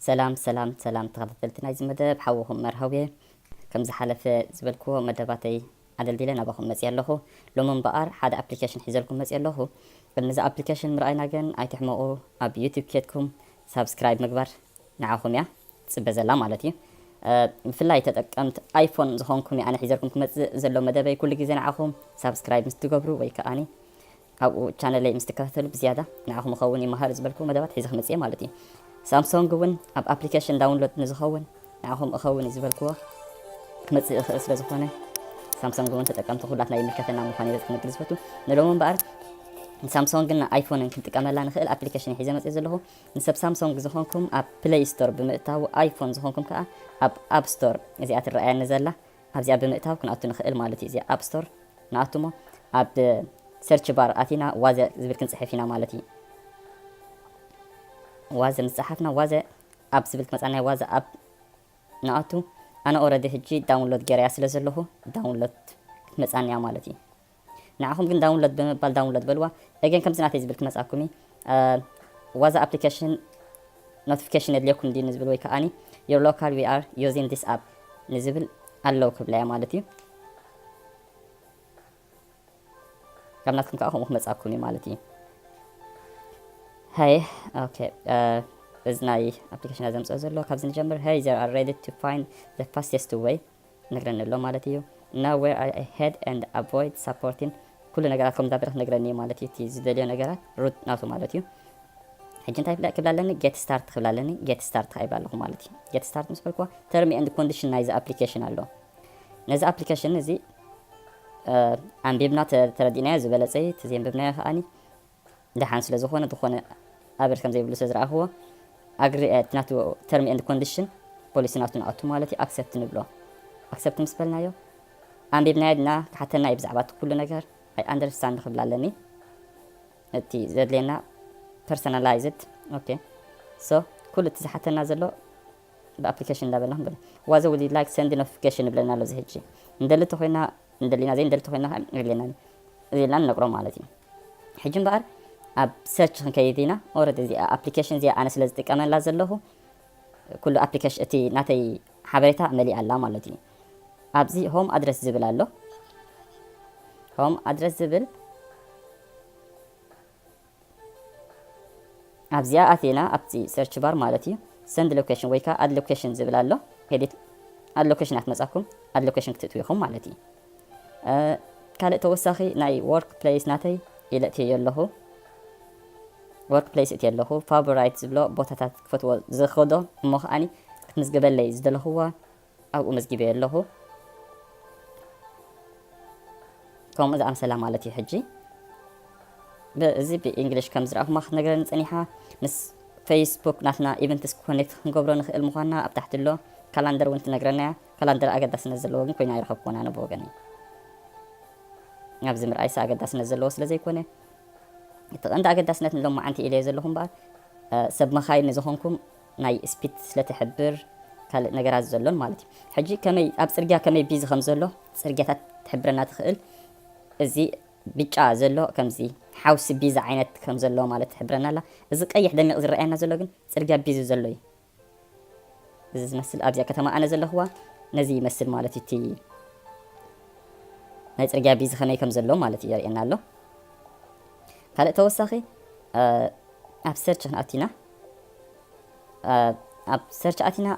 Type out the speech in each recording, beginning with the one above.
سلام تغفلتنا زي مدب حوهم مرهوية كم زحلف زبلكو مدباتي عدل ديلنا باخم مسيا لهو لو من بقر حدا ابلكيشن حيزلكم مسيا لهو بالنزا ابلكيشن مرأينا جن اي تحمقو اب يوتيوب كيتكم سبسكرايب مقبر نعاهم يا تسبزلا مالتي بفلاي تتقمت ايفون زخونكم يعني حيزلكم زلو مدبي كل جزء نعاهم سبسكرايب مستقبرو ويكاني او channel مستكثروا بزياده نعاهم مخوني مهار زبلكو مدبات حيزخ مسيا مالتي سامسونج ون اب ابلكيشن داونلود نزخون نعاهم اخوني زبلكو كمصي اخس لزخونه سامسونج ون تتقمت خلاتنا يملكتنا مخاني بتكون جلسبتو نلومن بار سامسونج نا ايفون كنتقملا نخيل ابلكيشن حيزه مصي زلهو نسب سامسونج زخونكم اب بلاي ستور بمئتاو ايفون زخونكم كا اب ستور ازيات الرأي نزله ابزي بمئتاو كناتو نخيل مالتي ازي اب ستور ناتومو اب سيرش بار اتينا وازا زبل كنصحفينا مالتي وازا مصحفنا وازا اب زبل كمصانا وازا اب ناتو انا اوريدي هجي داونلود جيريا سلازلهو داونلود مصانيا مالتي نعهم كن داونلود بمبال داونلود بلوا اجين كم زناتي زبل كمصاكمي وازا ابلكيشن notification يدليكم دي نزبل وي كاني your local we are using this app نزبل اللوك بلا مالتي كمناتكم كاهم مصاكوني مالتي هاي اوكي بزناي application لازم تزلو كابزن جمر هاي they are ready to find the fastest way نقرن له مالتي now where I head and avoid supporting كل نغراتكم دابرخ نقرني مالتي تي زدليو نغرات روت ناتو مالتي حجن تايب لا كبلالني get start كبلالني get start هايبالو مالتي get start مسبلكو term and condition نايز application አለው ነዚ application እዚ አንቢብና ተረዲና ዝበለጸይ ተዘንብብና ያኒ ደሃን ስለ ዝኾነ ዝኾነ አበር ከም ዘይብሉ ስለዝራእህዎ አግሪ ናቱ ተርም ኤንድ ኮንዲሽን ፖሊሲ ናቱ ናቱ ማለት አክሰፕት ንብሎ አክሰፕት ምስበልናዮ አንቢብናይና ሓተና ይብዛዕባት ኩሉ ነገር አይ አንደርስታንድ ክብላለኒ እቲ ዘድለና ፐርሰናላይዝድ ኦኬ ሶ ኩሉ ተሓተና ዘሎ በአፕሊኬሽን ላበልና ብለ ዋዘ ውሊ ላይክ ሰንድ ኖቲፊኬሽን ብለና ሎ ዝሄጂ እንደልተ ኮይና እንደሊና ዘይ እንደልተ ኮይና እንደሊና ዘላን ነቅሮ ማለት ነው ሕጅም በአር اب سيرش كيدينا اوريدي زي ابلكيشن زي انا سلاز تقملا زلهو كل ابلكيشن تي ناتي حبريتا ملي الله مالتي ابزي هوم ادرس زبلالو هوم ادرس زبل ابزي اتينا ابزي سيرش بار مالتي سند لوكيشن ويكا اد لوكيشن زبلالو هديت اد لوكيشن اتمصاكم اد لوكيشن كتتويهم مالتي كاله توساخي ناي ورك بليس ناتي يلتي يلهو ورك بليس اتيلهو فابورايت زبلو بوتاتات كفتو زخدو مخاني كنزغبلي زدلهو او مزغبي يلهو كوم اذا امسلا مالتي حجي بزي بانجلش كم زراف مخ نغرن صنيحه مس فيسبوك ناتنا ايفنتس كونيكت نغبرو نخيل مخانا ابتحتلو كالندر ونت نغرنا كالندر اگداس نزلو ግን ኮይና ይረከብኩና ነው ወገኔ ያብ ዝምር አይሳ አገዳስ ነዘሎ ስለዚህ ኮነ እንደ አገዳስነት ንሎም ማዓንቲ ኢለ ዘለኹም ባር ሰብ መኻይን ዝኾንኩም ናይ ስፒድ ስለተሕብር ካል ነገራት ዘሎን ማለት እዩ ሕጂ ከመይ ኣብ ጽርግያ ከመይ ቢዚ ከም ዘሎ ጽርግያታት ትሕብረና ትኽእል እዚ ቢጫ ዘሎ ከምዚ ሓውስ ቢዚ ዓይነት ከም ዘሎ ማለት ትሕብረና ኣላ እዚ ቀይሕ ደሚቕ ዝረኣየና ዘሎ ግን ጽርግያ ቢዚ ዘሎ እዩ እዚ ዝመስል ኣብዚያ ከተማ ኣነ ዘለኽዋ ነዚ ይመስል ማለት እቲ ናይ ጽርግያ ቢዚ ከመይ ከም ዘሎ ማለት የርእየና ኣሎ ካለ ተወሳኺ ኣብ ሰርች ኣቲና ኣብ ሰርች ኣቲና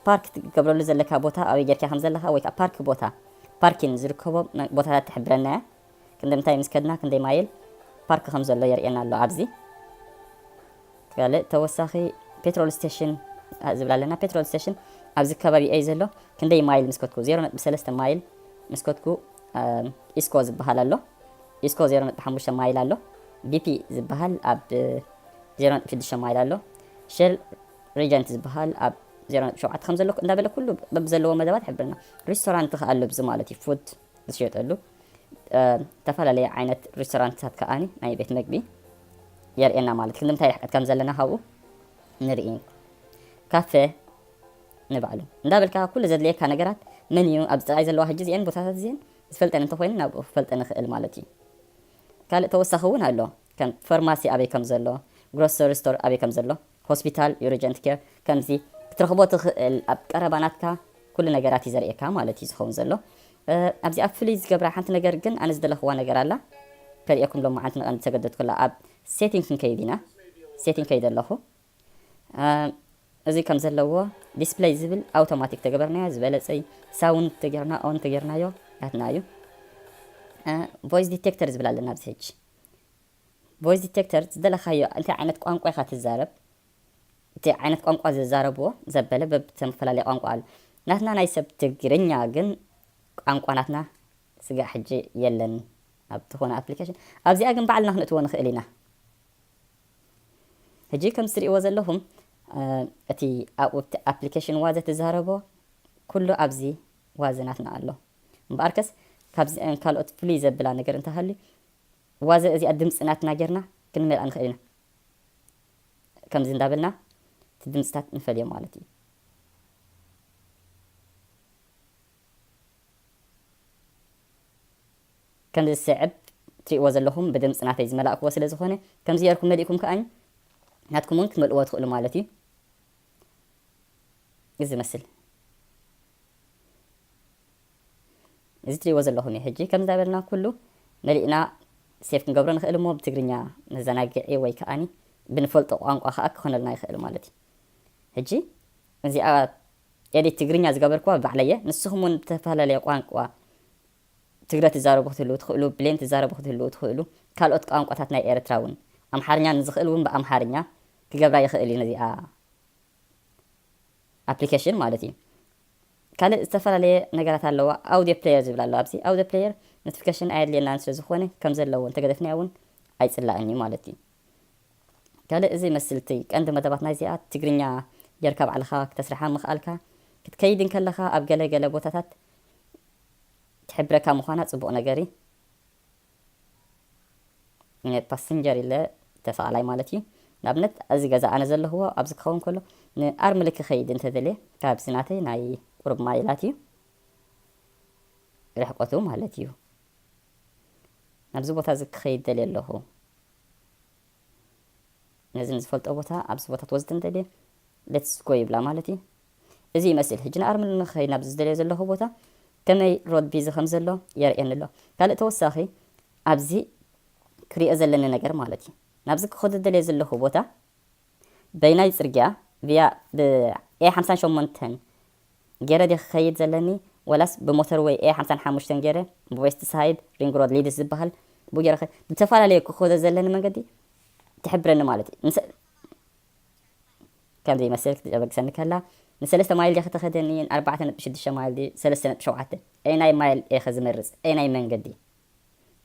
ፓርክ ትገብረሉ ዘለካ ቦታ ኣብ ጌርካ ከም ዘለካ ወይ ከዓ ፓርክ ቦታ ፓርኪን ዝርከቦ ቦታታት ትሕብረና ክንደምታይ ምስከድና ክንደይ ማይል ፓርክ ከም ዘሎ የርእየና ኣሎ ኣብዚ ካለ ተወሳኺ ፔትሮል ስቴሽን ዝብላለና ፔትሮል ስቴሽን ኣብዚ ከባቢ ኣይ ዘሎ ክንደይ ማይል ምስከትኩ 0.3 ማይል ምስከትኩ ኢስኮ ዝበሃል ኣሎ ኢስኮ 0.5 ማይል ኣሎ ቢፒ ዝበሃል ኣብ 0.6 ማይል ኣሎ ሼል ሪጀንት ዝበሃል ኣብ 0.7 ከም ዘሎ እንዳበለ ኩሉ በብዘለዎ መደባት ሕብርና ሬስቶራንት ከአሉ ብዝ ማለት እዩ ፉድ ዝሸጠሉ ተፈላለየ ዓይነት ሬስቶራንታት ከኣኒ ናይ ቤት ምግቢ የርእየና ማለት ክንደምታይ ርሕቀት ከም ዘለና ካብኡ ንርኢ ካፌ ንባዕሉ እንዳበልካ ኩሉ ዘድልየካ ነገራት ምን እዩ ኣብ ፀራይ ዘለዋ ሕጂ እዚአን ቦታታት እዚአን ዝፈልጠን እንተኮይኑ ናብ ክፈልጠን ንኽእል ማለት እዩ ካልእ ተወሳኺ እውን ኣሎ ከም ፋርማሲ ኣበይ ከም ዘሎ ግሮሰሪ ስቶር ኣበይ ከም ዘሎ ሆስፒታል ዩርጀንት ኬር ከምዚ ክትረኽቦ ትኽእል ኣብ ቀረባናትካ ኩሉ ነገራት እዩ ዘርእየካ ማለት እዩ ዝኸውን ዘሎ ኣብዚ ኣብ ፍሉይ ዝገብራ ሓንቲ ነገር ግን ኣነ ዝደለኽዋ ነገር ኣላ ከሪአኩም ሎ መዓልቲ ንቐንዲ ተገደድኩ ላ ኣብ ሴቲንግ ክንከይድ ኢና ሴቲንግ ከይድ ኣለኹ እዚ ከም ዘለዎ ዲስፕሌይ ዝብል ኣውቶማቲክ ተገበርናዮ ዝበለፀይ ሳውንድ ተገርና ኦን ተገርናዮ ያትናዩ ቮይስ ዲቴክተር ዝብል ኣለና ኣብዚ ሕጂ ቮይስ ዲቴክተር ዝደለኻዮ እንታይ ዓይነት ቋንቋ ኢኻ ትዛረብ እቲ ዓይነት ቋንቋ ዝዛረብዎ ዘበለ በብተፈላለየ ቋንቋ ኣሎ ናትና ናይ ሰብ ትግርኛ ግን ቋንቋ ናትና ስጋዕ ሕጂ የለን ኣብ ትኾነ ኣፕሊኬሽን ኣብዚኣ ግን ባዕልና ክንእትዎ ንኽእል ኢና ሕጂ ከም ትሪእዎ ዘለኹም እቲ ኣብኡ ኣፕሊኬሽን ዋዘ ትዛረቦ ኩሉ ኣብዚ ዋዘናትና ኣሎ እምበኣርከስ ካብዚአን ካልኦት ፍሉይ ዘብላ ነገር እንተሃልዩ ዋዘ እዚኣ ድምፂ ናትና ጌርና ክንመልኣ ንኽእል ኢና ከምዚ እንዳበልና እቲ ድምፅታት ንፈልዮም ማለት እዩ ከምዚ ዝስዕብ ትሪእዎ ዘለኹም ብድምፂ ናተይ ዝመላእክዎ ስለ ዝኾነ ከምዚ ጌርኩም መሊእኩም ከዓኒ ናትኩም እውን ክትመልእዎ ትኽእሉ ማለት እዩ እዚ መስል እዚ ትሪእዎ ዘለኹም እዩ ሕጂ ከም እንዳበልና ኩሉ መሊእና ሴፍ ክንገብሮ ንኽእል እሞ ብትግርኛ መዘናግዒ ወይ ከዓኒ ብንፈልጦ ቋንቋ ከዓ ክኾነልና ይኽእል ማለት እዩ ሕጂ እዚኣ ኤዲት ትግርኛ ዝገበርክዋ ባዕለየ ንስኹም እውን ብተፈላለየ ቋንቋ ትግረ ትዛረቡ ክትህልው ትኽእሉ ብሌን ትዛረቡ ክትህልው ትኽእሉ ካልኦት ቋንቋታት ናይ ኤርትራ እውን ኣምሓርኛ ንዝኽእል እውን ብኣምሓርኛ ክገብራ ይኽእል እዩ ነዚኣ ኣፕሊኬሽን ማለት እዩ ካልእ ዝተፈላለየ ነገራት ኣለዋ ኣውዲዮ ፕሌየር ዝብል ኣሎ ኣብዚ ኣውዲዮ ፕሌየር ኖቲፊኬሽን ኣየድልየናን ስለ ዝኾነ ከም ዘለዎ እንተገደፍና እውን ኣይፅላእን እዩ ማለት እዩ ካልእ እዚ መስልቲ ቀንዲ መደባት ናይ እዚኣ ትግርኛ ጌርካ ባዕልኻ ክተስርሓ ምኽኣልካ ክትከይድን ከለኻ ኣብ ገለገለ ቦታታት ትሕብረካ ምዃና ፅቡቕ ነገር እዩ ፓሰንጀር ኢለ ተሰቓላይ ማለት እዩ ንኣብነት እዚ ገዛ ኣነ ዘለኽዎ ኣብዚ ክኸውን ከሎ ንኣርምሊ ክኸይድ እንተደልየ ካብ ስናተይ ናይ ቁርብ ማይላት እዩ ርሕቆቱ ማለት እዩ ኣብዚ ቦታ እዚ ክኸይድ ደልየ ኣለኹ ነዚ ንዝፈልጦ ቦታ ኣብዚ ቦታ ትወስድ እንተድልየ ሌትስ ጎ ይብላ ማለት እዩ እዚ ይመስል ሕጂ ንኣርምሊ ንኽኸይድ ናብ ዝደልዮ ዘለኹ ቦታ ከመይ ሮድ ቢዚ ከም ዘሎ የርእየኒ ኣሎ ካልእ ተወሳኺ ኣብዚ ክሪኦ ዘለኒ ነገር ማለት እዩ ናብዚ ክኸድ ደልየ ዘለኹ ቦታ በይናይ ፅርግያ ቪያ ብ ኤ58 ገይረ ዲ ክኸይድ ዘለኒ ወላስ ብሞተር ወይ ኤ55 ገይረ ብዌስት ሳይድ ሪንግ ሮድ ሊድስ ዝበሃል ብኡ ገይረ ብተፈላለየ ክኸዶ ዘለኒ መንገዲ ትሕብረኒ ማለት እዩ ከምዚ ይመስል ክትጨበግሰኒ ከላ ንሰለስተ ማይል ዲያ ከተኸደኒ 4.6 ማይል ዲ 3.7 ናይ ማይል ኤኸ ዝመርፅ ናይ መንገዲ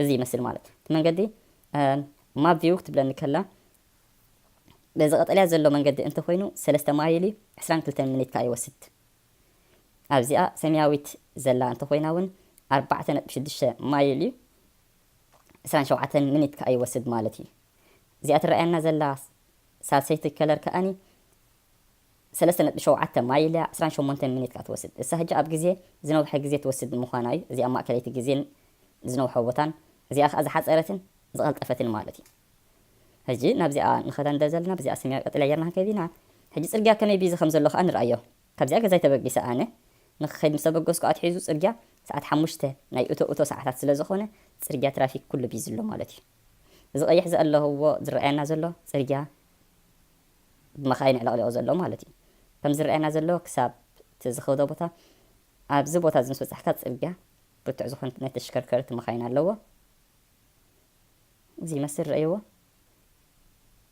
እዚ ይመስል ማለት እቲ መንገዲ ማፕ ቪው ክትብለኒ ከላ በዚ ቀጠልያ ዘሎ መንገዲ እንተኮይኑ 3 ማይል 22 ሚኒት ከዓ ይወስድ ኣብዚኣ ሰማያዊት ዘላ እንተኮይና እውን 4.6 ማይል 27 ሚኒት ከዓ ይወስድ ማለት እዩ እዚኣ ትረኣየና ዘላ ሳልሰይቲ ከለር ከዓኒ 3.7 ማይል 18 ሚኒት ከዓ ትወስድ እሳ ሕጂ ኣብ ግዜ ዝነውሐ ግዜ ትወስድ ምዃና እዩ እዚኣ ማእከለይቲ ግዜን ዝነውሐ ቦታን እዚኣ ከዓ ዝሓፀረትን ዝቐልጠፈትን ማለት እዩ ሕጂ ናብዚኣ ንኸዳ እንደ ዘለና ብዚኣ ሰማያዊ ቀጠልያ ጌርና ከይድና ሕጂ ፅርግያ ከመይ ቢዚ ከም ዘሎ ከዓ ንርአዮ ካብዚኣ ገዛይ ተበጊሰ ኣነ ንክኸይድ ምስ ተበገስኩ ኣትሒዙ ፅርግያ ሰዓት 5 ናይ እቶ ሰዓታት ስለ ዝኾነ ፅርግያ ትራፊክ ኩሉ ቢዚ ኣሎ ማለት እዩ እዚ ቀይሕ ዘለኽዎ ዝረአየና ዘሎ ፅርግያ ብመኻይን ዕለቕሊቑ ዘሎ ማለት እዩ ከም ዝረአየና ዘሎ ክሳብ ዝኸዶ ቦታ ኣብዚ ቦታ እዚ ምስ በፃሕካ ፅርግያ ብርቱዕ ዝኾነት ናይ ተሽከርከርቲ መኻይን ኣለዎ እዚ ይመስል ረአይዎ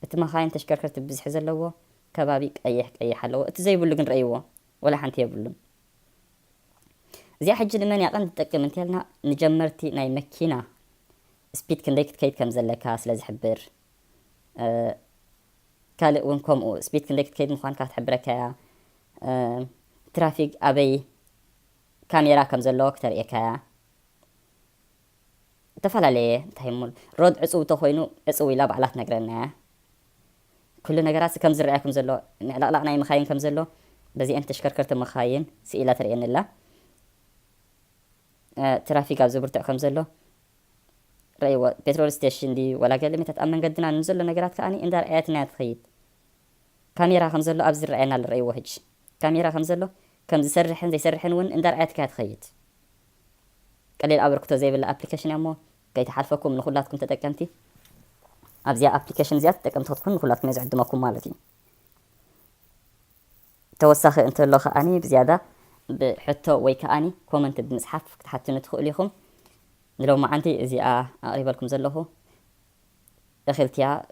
እቲ መኻይን ተሽከርከርቲ ብዝሒ ዘለዎ ከባቢ ቀይሕ ቀይሕ ኣለዎ እቲ ዘይብሉ ግን ረአይዎ ወላ ሓንቲ የብሉን እዚኣ ሕጂ ንመን ያቐን ትጠቅም እንተልና ንጀመርቲ ናይ መኪና ስፒድ ክንደይ ክትከይድ ከም ዘለካ ስለ ዝሕብር ካልእ እውን ከምኡ ስፒድ ክንደይ ክትከይድ ምዃንካ ክትሕብረካ እያ ትራፊክ ኣበይ ካሜራ ከም ዘለዎ ክተርእየካ እያ ተፈላለየ እንታይ ሞ ሮድ ዕፁብ እንተኮይኑ ዕፁብ ኢላ ባዕላ ትነግረና እያ ኩሉ ነገራት ከም ዝረአየኩም ዘሎ ንዕላቕላቕ ናይ መኻይን ከም ዘሎ በዚአን ተሽከርከርቲ መኻይን ስኢላ ትርእየኒ ኣላ ትራፊክ ኣብዚ ብርቱዕ ከም ዘሎ رأيوا بترول ستيشن دي ولا قال لي متأمن قدنا ننزل نقرات كأني إن دار آياتنا تخيد كاميرا خمزلو أبزر رأينا لرأيوا هج كاميرا خمزلو كم زي سرحن ون إن دار آياتك تخيد قليل أبركتو زي بالأبليكيشن يامو كي تحالفكم من خلاتكم تتكمتي أبزيا أبليكيشن زيادة تكمت تكون خلاتكم يزعد دمكم مالتي توسخ انت لو خاني بزيادة بحطو وي كأني كومنت بمسحف حتى ندخل لكم لو ما عندي زي أقرب لكم زلهو دخلتيا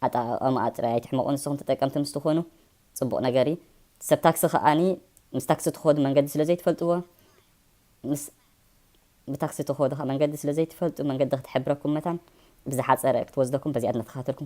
أما أترى تحمقون السخن تتكمت مستخونه صبوا نجاري سبتاكس خاني مستاكس تخود من قد سلزيت فلتوا مس بتاكسي تخود من قد سلزيت فلت ومن قد تحبركم مثلا بزحات سرقت وزدكم بزيادة نتخاطركم